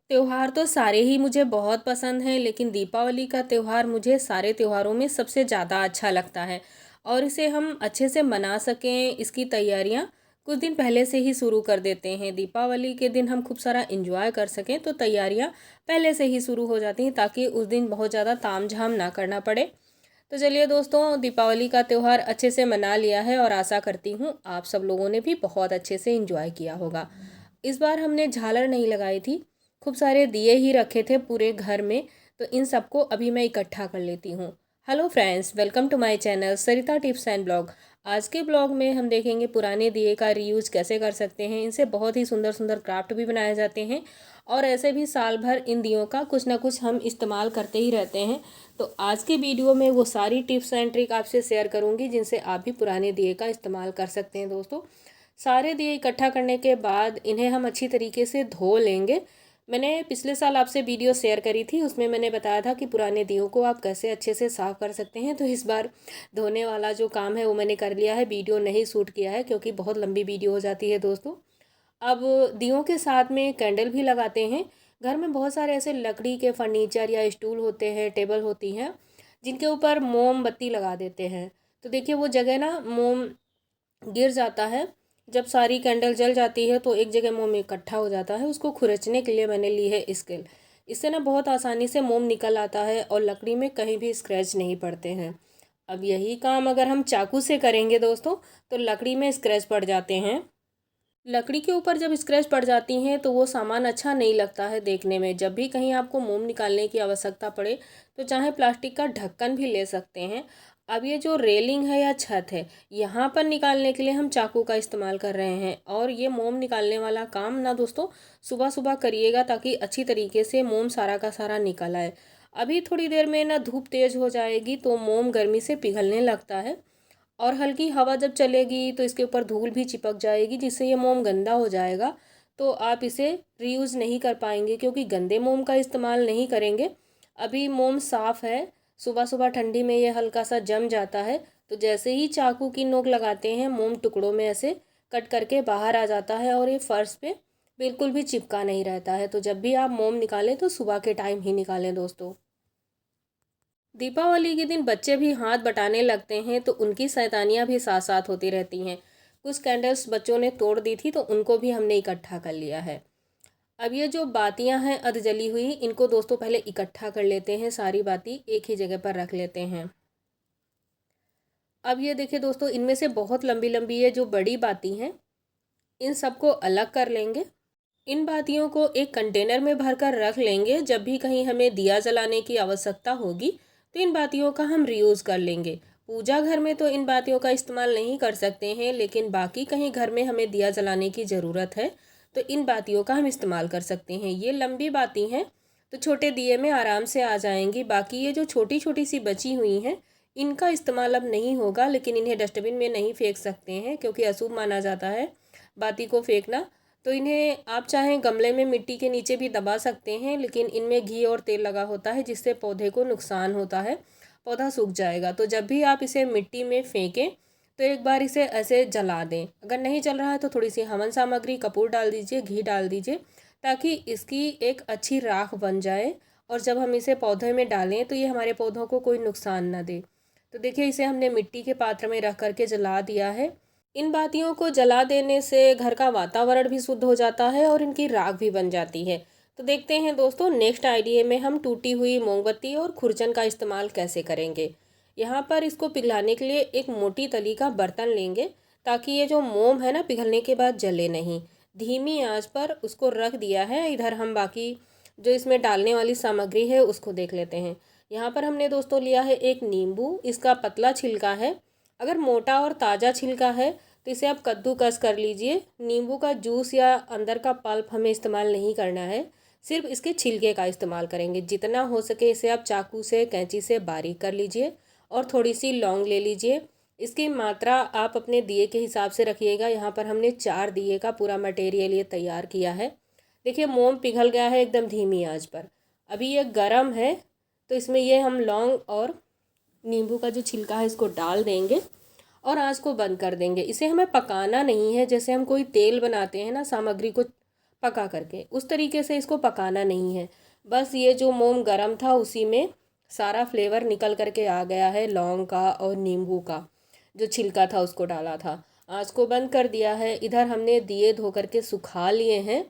त्योहार तो सारे ही मुझे बहुत पसंद हैं, लेकिन दीपावली का त्योहार मुझे सारे त्योहारों में सबसे ज़्यादा अच्छा लगता है। और इसे हम अच्छे से मना सकें, इसकी तैयारियां कुछ दिन पहले से ही शुरू कर देते हैं। दीपावली के दिन हम खूब सारा एंजॉय कर सकें, तो तैयारियां पहले से ही शुरू हो जाती हैं ताकि उस दिन बहुत ज़्यादा तामझाम ना करना पड़े। तो चलिए दोस्तों, दीपावली का त्यौहार अच्छे से मना लिया है और आशा करती हूँ आप सब लोगों ने भी बहुत अच्छे से एंजॉय किया होगा। इस बार हमने झालर नहीं लगाई थी, खूब सारे दिए ही रखे थे पूरे घर में। तो इन सबको अभी मैं इकट्ठा कर लेती हूँ। Hello friends, welcome to my channel Sarita tips and blog. आज के ब्लॉग में हम देखेंगे पुराने दिए का रीयूज कैसे कर सकते हैं। इनसे बहुत ही सुंदर सुंदर क्राफ्ट भी बनाए जाते हैं और ऐसे भी साल भर इन दियों का कुछ ना कुछ हम इस्तेमाल करते ही रहते हैं। तो आज के वीडियो में वो सारी टिप्स एंड ट्रिक आपसे शेयर करूंगी जिनसे आप भी पुराने दिए का इस्तेमाल कर सकते हैं। दोस्तों, सारे दिए इकट्ठा करने के बाद इन्हें हम अच्छी तरीके से धो लेंगे। मैंने पिछले साल आपसे वीडियो शेयर करी थी, उसमें मैंने बताया था कि पुराने दियों को आप कैसे अच्छे से साफ़ कर सकते हैं। तो इस बार धोने वाला जो काम है वो मैंने कर लिया है, वीडियो नहीं शूट किया है क्योंकि बहुत लंबी वीडियो हो जाती है दोस्तों। अब दियों के साथ में कैंडल भी लगाते हैं। घर में बहुत सारे ऐसे लकड़ी के फर्नीचर या स्टूल होते हैं, टेबल होती हैं, जिनके ऊपर मोमबत्ती लगा देते हैं। तो देखिए वो जगह ना मोम गिर जाता है। जब सारी कैंडल जल जाती है तो एक जगह मोम इकट्ठा हो जाता है। उसको खुरचने के लिए मैंने ली है स्केल। इससे ना बहुत आसानी से मोम निकल आता है और लकड़ी में कहीं भी स्क्रैच नहीं पड़ते हैं। अब यही काम अगर हम चाकू से करेंगे दोस्तों, तो लकड़ी में स्क्रैच पड़ जाते हैं। लकड़ी के ऊपर जब स्क्रैच पड़ जाती हैं तो वो सामान अच्छा नहीं लगता है देखने में। जब भी कहीं आपको मोम निकालने की आवश्यकता पड़े तो चाहे प्लास्टिक का ढक्कन भी ले सकते हैं। अब ये जो रेलिंग है या छत है, यहाँ पर निकालने के लिए हम चाकू का इस्तेमाल कर रहे हैं। और ये मोम निकालने वाला काम ना दोस्तों सुबह सुबह करिएगा ताकि अच्छी तरीके से मोम सारा का सारा निकल आए। अभी थोड़ी देर में ना धूप तेज हो जाएगी तो मोम गर्मी से पिघलने लगता है और हल्की हवा जब चलेगी तो इसके ऊपर धूल भी चिपक जाएगी, जिससे ये मोम गंदा हो जाएगा। तो आप इसे रीयूज़ नहीं कर पाएंगे क्योंकि गंदे मोम का इस्तेमाल नहीं करेंगे। अभी मोम साफ़ है, सुबह सुबह ठंडी में ये हल्का सा जम जाता है। तो जैसे ही चाकू की नोक लगाते हैं, मोम टुकड़ों में ऐसे कट करके बाहर आ जाता है और ये फर्श पे बिल्कुल भी चिपका नहीं रहता है। तो जब भी आप मोम निकालें तो सुबह के टाइम ही निकालें दोस्तों। दीपावली के दिन बच्चे भी हाथ बटाने लगते हैं तो उनकी शैतानियाँ भी साथ साथ होती रहती हैं। कुछ कैंडल्स बच्चों ने तोड़ दी थी तो उनको भी हमने इकट्ठा कर लिया है। अब ये जो बातियां हैं अध जली हुई, इनको दोस्तों पहले इकट्ठा कर लेते हैं। सारी बाती एक ही जगह पर रख लेते हैं। अब ये देखिए दोस्तों, इनमें से बहुत लंबी लंबी ये जो बड़ी बाती हैं, इन सबको अलग कर लेंगे। इन बातियों को एक कंटेनर में भरकर रख लेंगे। जब भी कहीं हमें दिया जलाने की आवश्यकता होगी तो इन बातियों का हम रीयूज़ कर लेंगे। पूजा घर में तो इन बातियों का इस्तेमाल नहीं कर सकते हैं, लेकिन बाकी कहीं घर में हमें दिया जलाने की ज़रूरत है तो इन बातियों का हम इस्तेमाल कर सकते हैं। ये लंबी बाती हैं तो छोटे दिए में आराम से आ जाएंगी। बाकी ये जो छोटी छोटी सी बची हुई हैं, इनका इस्तेमाल अब नहीं होगा, लेकिन इन्हें डस्टबिन में नहीं फेंक सकते हैं क्योंकि अशुभ माना जाता है बाती को फेंकना। तो इन्हें आप चाहें गमले में मिट्टी के नीचे भी दबा सकते हैं, लेकिन इनमें घी और तेल लगा होता है जिससे पौधे को नुकसान होता है, पौधा सूख जाएगा। तो जब भी आप इसे मिट्टी में फेंकें तो एक बार इसे ऐसे जला दें। अगर नहीं जल रहा है तो थोड़ी सी हवन सामग्री, कपूर डाल दीजिए, घी डाल दीजिए ताकि इसकी एक अच्छी राख बन जाए। और जब हम इसे पौधे में डालें तो ये हमारे पौधों को कोई नुकसान ना दे। तो देखिए, इसे हमने मिट्टी के पात्र में रख करके जला दिया है। इन बातियों को जला देने से घर का वातावरण भी शुद्ध हो जाता है और इनकी राख भी बन जाती है। तो देखते हैं दोस्तों, नेक्स्ट आइडिया में हम टूटी हुई मोमबत्ती और खुरचन का इस्तेमाल कैसे करेंगे। यहाँ पर इसको पिघलाने के लिए एक मोटी तली का बर्तन लेंगे ताकि ये जो मोम है ना पिघलने के बाद जले नहीं। धीमी आंच पर उसको रख दिया है। इधर हम बाकी जो इसमें डालने वाली सामग्री है उसको देख लेते हैं। यहाँ पर हमने दोस्तों लिया है एक नींबू, इसका पतला छिलका है। अगर मोटा और ताज़ा छिलका है तो इसे आप कद्दूकस कर लीजिए। नींबू का जूस या अंदर का पल्प हमें इस्तेमाल नहीं करना है, सिर्फ इसके छिलके का इस्तेमाल करेंगे। जितना हो सके इसे आप चाकू से, कैंची से बारीक कर लीजिए। और थोड़ी सी लौंग ले लीजिए। इसकी मात्रा आप अपने दिए के हिसाब से रखिएगा। यहाँ पर हमने 4 दिए का पूरा मटेरियल ये तैयार किया है। देखिए मोम पिघल गया है एकदम धीमी आंच पर। अभी ये गरम है तो इसमें ये हम लौंग और नींबू का जो छिलका है इसको डाल देंगे और आंच को बंद कर देंगे। इसे हमें पकाना नहीं है, जैसे हम कोई तेल बनाते हैं ना, सामग्री को पका करके। उस तरीके से इसको पकाना नहीं है। बस ये जो मोम गरम था उसी में सारा फ्लेवर निकल करके आ गया है, लौंग का और नींबू का जो छिलका था उसको डाला था। आँच को बंद कर दिया है। इधर हमने दिए धो करके सुखा लिए हैं।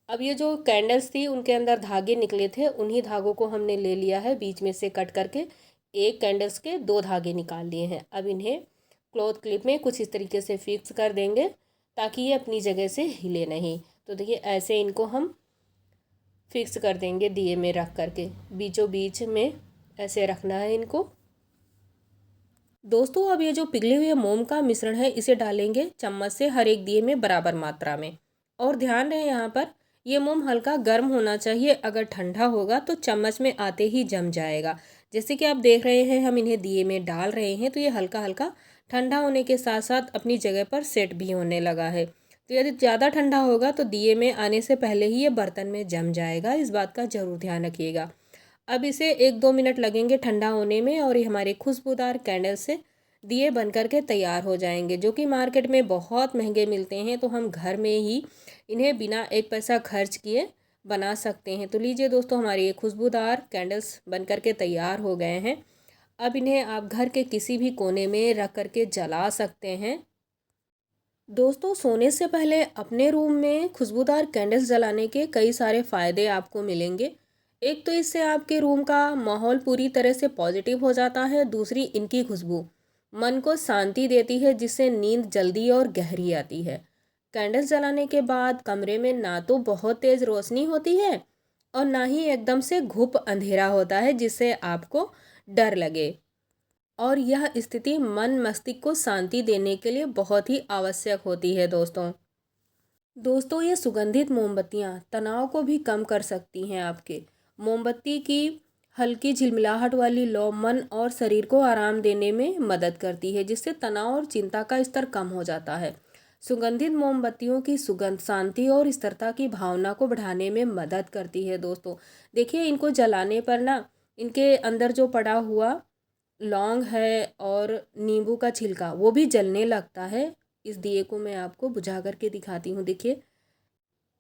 अब ये जो कैंडल्स थी उनके अंदर धागे निकले थे, उन्हीं धागों को हमने ले लिया है, बीच में से कट करके एक कैंडल्स के दो धागे निकाल लिए हैं। अब इन्हें क्लॉथ क्लिप में कुछ इस तरीके से फिक्स कर देंगे ताकि ये अपनी जगह से हिले नहीं। तो देखिए ऐसे इनको हम फिक्स कर देंगे दिए में रख करके, बीचों बीच में ऐसे रखना है इनको। दोस्तों अब ये जो पिघले हुए मोम का मिश्रण है इसे डालेंगे चम्मच से हर एक दिए में बराबर मात्रा में। और ध्यान रहे यहाँ पर ये मोम हल्का गर्म होना चाहिए, अगर ठंडा होगा तो चम्मच में आते ही जम जाएगा। जैसे कि आप देख रहे हैं हम इन्हें दिए में डाल रहे हैं तो ये हल्का हल्का ठंडा होने के साथ साथ अपनी जगह पर सेट भी होने लगा है। तो यदि ज़्यादा ठंडा होगा तो दिए में आने से पहले ही ये बर्तन में जम जाएगा, इस बात का ज़रूर ध्यान रखिएगा। अब इसे 1-2 मिनट लगेंगे ठंडा होने में और ये हमारे खुशबूदार कैंडल से दिए बन कर के तैयार हो जाएंगे, जो कि मार्केट में बहुत महंगे मिलते हैं। तो हम घर में ही इन्हें बिना एक पैसा खर्च किए बना सकते हैं। तो लीजिए दोस्तों हमारे ये खुशबूदार कैंडल्स बन कर के तैयार हो गए हैं। अब इन्हें आप घर के किसी भी कोने में रख कर के जला सकते हैं। दोस्तों सोने से पहले अपने रूम में खुशबूदार कैंडल्स जलाने के कई सारे फ़ायदे आपको मिलेंगे। एक तो इससे आपके रूम का माहौल पूरी तरह से पॉजिटिव हो जाता है। दूसरी, इनकी खुशबू मन को शांति देती है जिससे नींद जल्दी और गहरी आती है। कैंडल्स जलाने के बाद कमरे में ना तो बहुत तेज़ रोशनी होती है और ना ही एकदम से घुप अंधेरा होता है जिससे आपको डर लगे। और यह स्थिति मन मस्तिष्क को शांति देने के लिए बहुत ही आवश्यक होती है दोस्तों ये सुगंधित मोमबत्तियाँ तनाव को भी कम कर सकती हैं आपके। मोमबत्ती की हल्की झिलमिलाहट वाली लौ मन और शरीर को आराम देने में मदद करती है, जिससे तनाव और चिंता का स्तर कम हो जाता है। सुगंधित मोमबत्तियों की सुगंध शांति और स्थिरता की भावना को बढ़ाने में मदद करती है दोस्तों। देखिए इनको जलाने पर ना इनके अंदर जो पड़ा हुआ लौंग है और नींबू का छिलका वो भी जलने लगता है। इस दिए को मैं आपको बुझा करके दिखाती हूँ। देखिए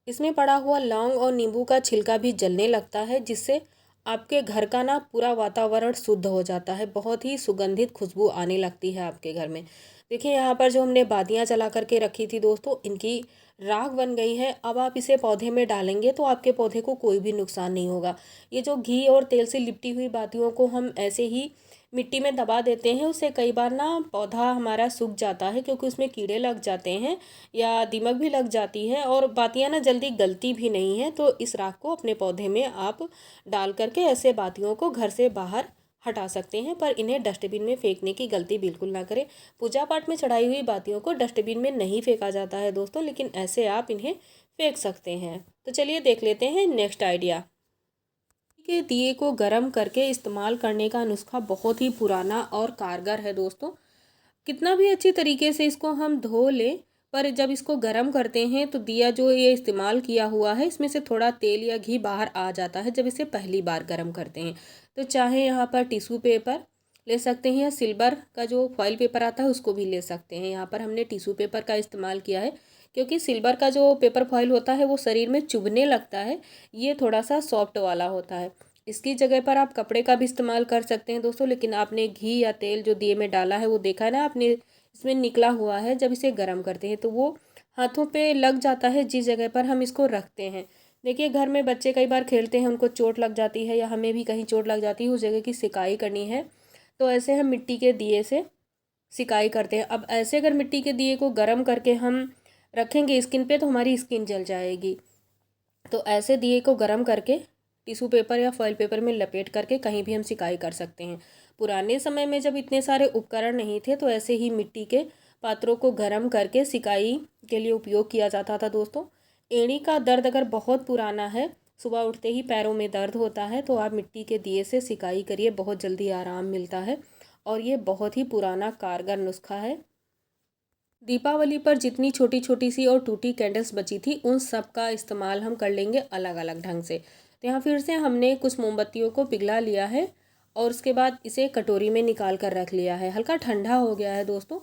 इसमें पड़ा हुआ लौंग और नींबू का छिलका भी जलने लगता है, जिससे आपके घर का ना पूरा वातावरण शुद्ध हो जाता है। बहुत ही सुगंधित खुशबू आने लगती है आपके घर में। देखिए यहाँ पर जो हमने बातियाँ जला करके रखी थी दोस्तों, इनकी राख बन गई है। अब आप इसे पौधे में डालेंगे तो आपके पौधे को कोई भी नुकसान नहीं होगा। ये जो घी और तेल से लिपटी हुई बातियों को हम ऐसे ही मिट्टी में दबा देते हैं, उससे कई बार ना पौधा हमारा सूख जाता है, क्योंकि उसमें कीड़े लग जाते हैं या दीमक भी लग जाती है और बातियाँ ना जल्दी गलती भी नहीं है। तो इस राख को अपने पौधे में आप डाल करके ऐसे बातियों को घर से बाहर हटा सकते हैं, पर इन्हें डस्टबिन में फेंकने की गलती बिल्कुल ना करें। पूजा पाठ में चढ़ाई हुई बातियों को डस्टबिन में नहीं फेंका जाता है दोस्तों, लेकिन ऐसे आप इन्हें फेंक सकते हैं। तो चलिए देख लेते हैं नेक्स्ट आइडिया। के दिए को गर्म करके इस्तेमाल करने का नुस्खा बहुत ही पुराना और कारगर है दोस्तों। कितना भी अच्छी तरीके से इसको हम धो लें, पर जब इसको गर्म करते हैं तो दिया जो ये इस्तेमाल किया हुआ है इसमें से थोड़ा तेल या घी बाहर आ जाता है जब इसे पहली बार गर्म करते हैं। तो चाहे यहाँ पर टिश्यू पेपर ले सकते हैं या सिल्वर का जो फॉइल पेपर आता है उसको भी ले सकते हैं। यहाँ पर हमने टिश्यू पेपर का इस्तेमाल किया है, क्योंकि सिल्वर का जो पेपर फॉइल होता है वो शरीर में चुभने लगता है, ये थोड़ा सा सॉफ्ट वाला होता है। इसकी जगह पर आप कपड़े का भी इस्तेमाल कर सकते हैं दोस्तों, लेकिन आपने घी या तेल जो दिए में डाला है वो देखा है ना आपने, इसमें निकला हुआ है। जब इसे गर्म करते हैं तो वो हाथों पे लग जाता है जिस जगह पर हम इसको रखते हैं। देखिए घर में बच्चे कई बार खेलते हैं, उनको चोट लग जाती है या हमें भी कहीं चोट लग जाती है, उस जगह की सिकाई करनी है तो ऐसे हम मिट्टी के दिए से सिकाई करते हैं। अब ऐसे अगर मिट्टी के दिए को गर्म करके हम रखेंगे स्किन पे तो हमारी स्किन जल जाएगी। तो ऐसे दिए को गर्म करके टिश्यू पेपर या फॉइल पेपर में लपेट करके कहीं भी हम सिकाई कर सकते हैं। पुराने समय में जब इतने सारे उपकरण नहीं थे तो ऐसे ही मिट्टी के पात्रों को गर्म करके सिकाई के लिए उपयोग किया जाता था दोस्तों। एड़ी का दर्द अगर बहुत पुराना है, सुबह उठते ही पैरों में दर्द होता है, तो आप मिट्टी के दिए से सिकाई करिए, बहुत जल्दी आराम मिलता है और ये बहुत ही पुराना कारगर नुस्खा है। दीपावली पर जितनी छोटी छोटी सी और टूटी कैंडल्स बची थी उन सब का इस्तेमाल हम कर लेंगे अलग अलग ढंग से। तो यहाँ फिर से हमने कुछ मोमबत्तियों को पिघला लिया है और उसके बाद इसे कटोरी में निकाल कर रख लिया है। हल्का ठंडा हो गया है दोस्तों।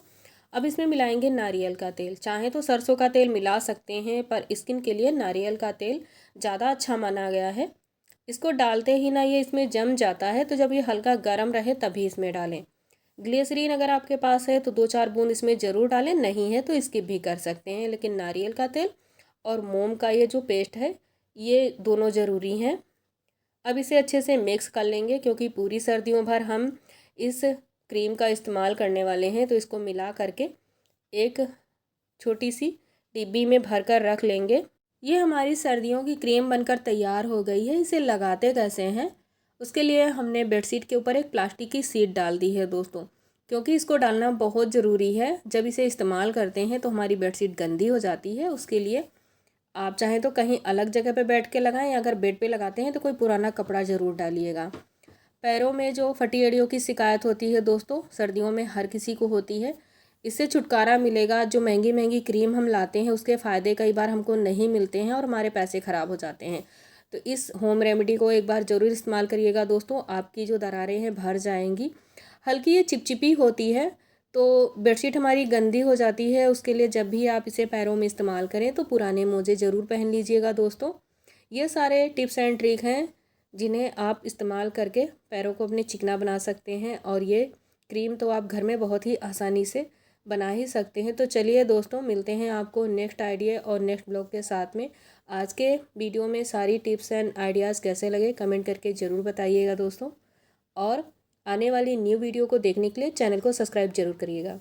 अब इसमें मिलाएंगे नारियल का तेल। चाहे तो सरसों का तेल मिला सकते हैं, पर स्किन के लिए नारियल का तेल ज़्यादा अच्छा माना गया है। इसको डालते ही ना ये इसमें जम जाता है, तो जब ये हल्का गर्म रहे तभी इसमें डालें। ग्लिसरीन अगर आपके पास है तो 2-4 बूंद इसमें ज़रूर डालें, नहीं है तो स्किप भी कर सकते हैं। लेकिन नारियल का तेल और मोम का ये जो पेस्ट है, ये दोनों ज़रूरी हैं। अब इसे अच्छे से मिक्स कर लेंगे, क्योंकि पूरी सर्दियों भर हम इस क्रीम का इस्तेमाल करने वाले हैं। तो इसको मिला करके एक छोटी सी डिब्बी में भर कर रख लेंगे। ये हमारी सर्दियों की क्रीम बनकर तैयार हो गई है। इसे लगाते कैसे हैं, उसके लिए हमने बेडशीट के ऊपर एक प्लास्टिक की शीट डाल दी है दोस्तों, क्योंकि इसको डालना बहुत ज़रूरी है। जब इसे इस्तेमाल करते हैं तो हमारी बेडशीट गंदी हो जाती है। उसके लिए आप चाहें तो कहीं अलग जगह पे बैठ के लगाएं, अगर बेड पे लगाते हैं तो कोई पुराना कपड़ा ज़रूर डालिएगा। पैरों में जो फटी एड़ियों की शिकायत होती है दोस्तों, सर्दियों में हर किसी को होती है। इससे छुटकारा मिलेगा। जो महंगी महंगी क्रीम हम लाते हैं उसके फ़ायदे कई बार हमको नहीं मिलते हैं और हमारे पैसे ख़राब हो जाते हैं। तो इस होम रेमेडी को एक बार ज़रूर इस्तेमाल करिएगा दोस्तों, आपकी जो दरारें हैं भर जाएंगी। हल्की ये चिपचिपी होती है, तो बेडशीट हमारी गंदी हो जाती है। उसके लिए जब भी आप इसे पैरों में इस्तेमाल करें तो पुराने मोजे ज़रूर पहन लीजिएगा दोस्तों। ये सारे टिप्स एंड ट्रिक हैं जिन्हें आप इस्तेमाल करके पैरों को अपने चिकना बना सकते हैं। और ये क्रीम तो आप घर में बहुत ही आसानी से बना ही सकते हैं। तो चलिए दोस्तों, मिलते हैं आपको नेक्स्ट आइडिया और नेक्स्ट ब्लॉग के साथ में। आज के वीडियो में सारी टिप्स एंड आइडियाज़ कैसे लगे कमेंट करके ज़रूर बताइएगा दोस्तों। और आने वाली न्यू वीडियो को देखने के लिए चैनल को सब्सक्राइब जरूर करिएगा।